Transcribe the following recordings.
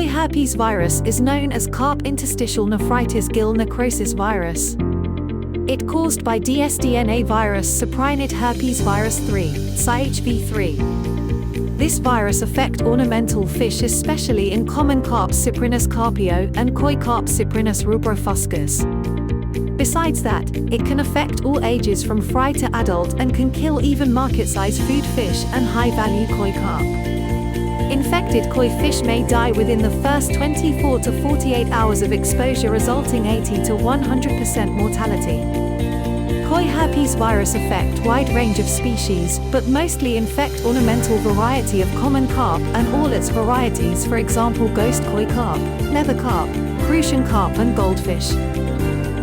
Koi herpes virus is known as carp interstitial nephritis gill necrosis virus. It caused by dsDNA virus saprinid herpes virus 3, CHV3. This virus affect ornamental fish, especially in common carp Cyprinus carpio and koi carp Cyprinus rubrofuscus. Besides that, it can affect all ages from fry to adult and can kill even market-size food fish and high-value koi carp. Infected koi fish may die within the first 24 to 48 hours of exposure, resulting 80 to 100% mortality. Koi herpes virus affect wide range of species, but mostly infect ornamental variety of common carp and all its varieties, for example ghost koi carp, leather carp, crucian carp and goldfish.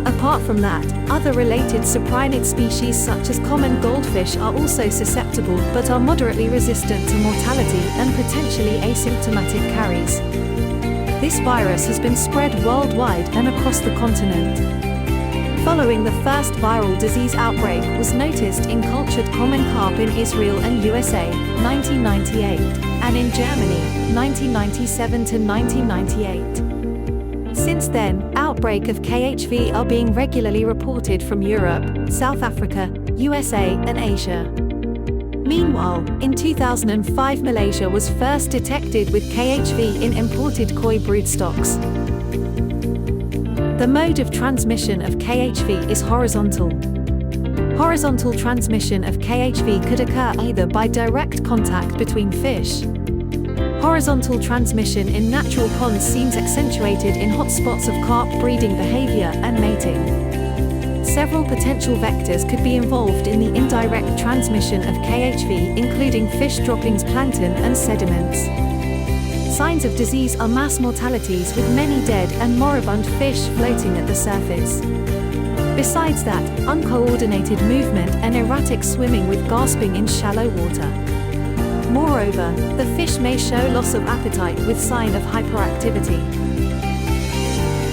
Apart from that, other related saprinid species such as common goldfish are also susceptible but are moderately resistant to mortality and potentially asymptomatic carries. This virus has been spread worldwide and across the continent. Following the first viral disease outbreak was noticed in cultured common carp in Israel and USA, 1998, and in Germany, 1997 to 1998. Since then, outbreak of KHV are being regularly reported from Europe, South Africa, USA, and Asia. Meanwhile, in 2005 Malaysia was first detected with KHV in imported koi broodstocks. The mode of transmission of KHV is horizontal. Horizontal transmission of KHV could occur either by direct contact between fish. Horizontal transmission in natural ponds seems accentuated in hotspots of carp breeding behavior and mating. Several potential vectors could be involved in the indirect transmission of KHV, including fish droppings, plankton, and sediments. Signs of disease are mass mortalities with many dead and moribund fish floating at the surface. Besides that, uncoordinated movement and erratic swimming with gasping in shallow water. Moreover, the fish may show loss of appetite with sign of hyperactivity.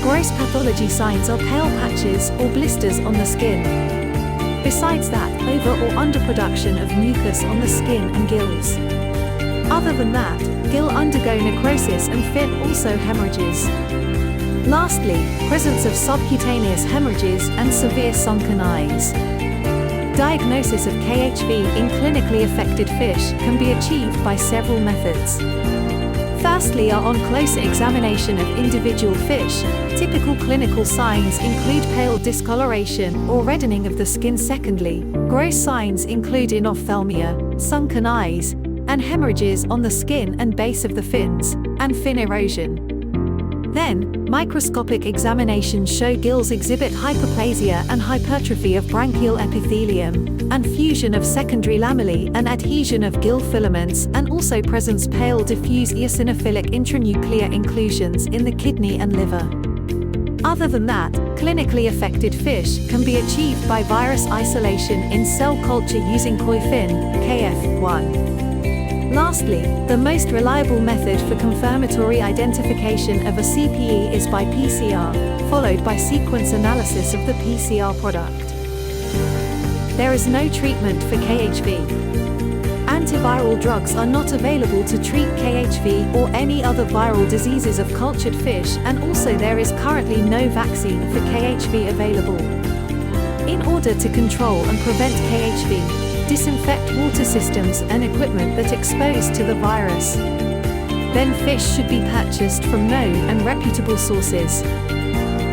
Gross pathology signs are pale patches or blisters on the skin. Besides that, over or underproduction of mucus on the skin and gills. Other than that, gill undergo necrosis and fin also hemorrhages. Lastly, presence of subcutaneous hemorrhages and severe sunken eyes. Diagnosis of KHV in clinically affected fish can be achieved by several methods. Firstly, on closer examination of individual fish, typical clinical signs include pale discoloration or reddening of the skin. Secondly, gross signs include inophthalmia, sunken eyes, and hemorrhages on the skin and base of the fins, and fin erosion. Then, microscopic examinations show gills exhibit hyperplasia and hypertrophy of branchial epithelium, and fusion of secondary lamellae and adhesion of gill filaments, and also presence pale diffuse eosinophilic intranuclear inclusions in the kidney and liver. Other than that, clinically affected fish can be achieved by virus isolation in cell culture using koi fin, KF1. Lastly, the most reliable method for confirmatory identification of a CPE is by PCR, followed by sequence analysis of the PCR product. There is no treatment for KHV. Antiviral drugs are not available to treat KHV or any other viral diseases of cultured fish, and also there is currently no vaccine for KHV available. In order to control and prevent KHV, disinfect water systems and equipment that expose to the virus. Then fish should be purchased from known and reputable sources.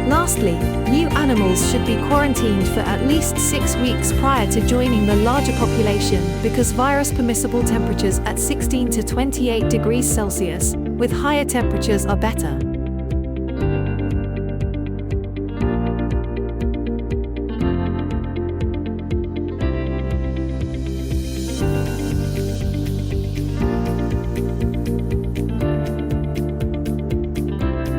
Lastly, new animals should be quarantined for at least 6 weeks prior to joining the larger population, because virus permissible temperatures at 16 to 28 degrees Celsius, with higher temperatures are better.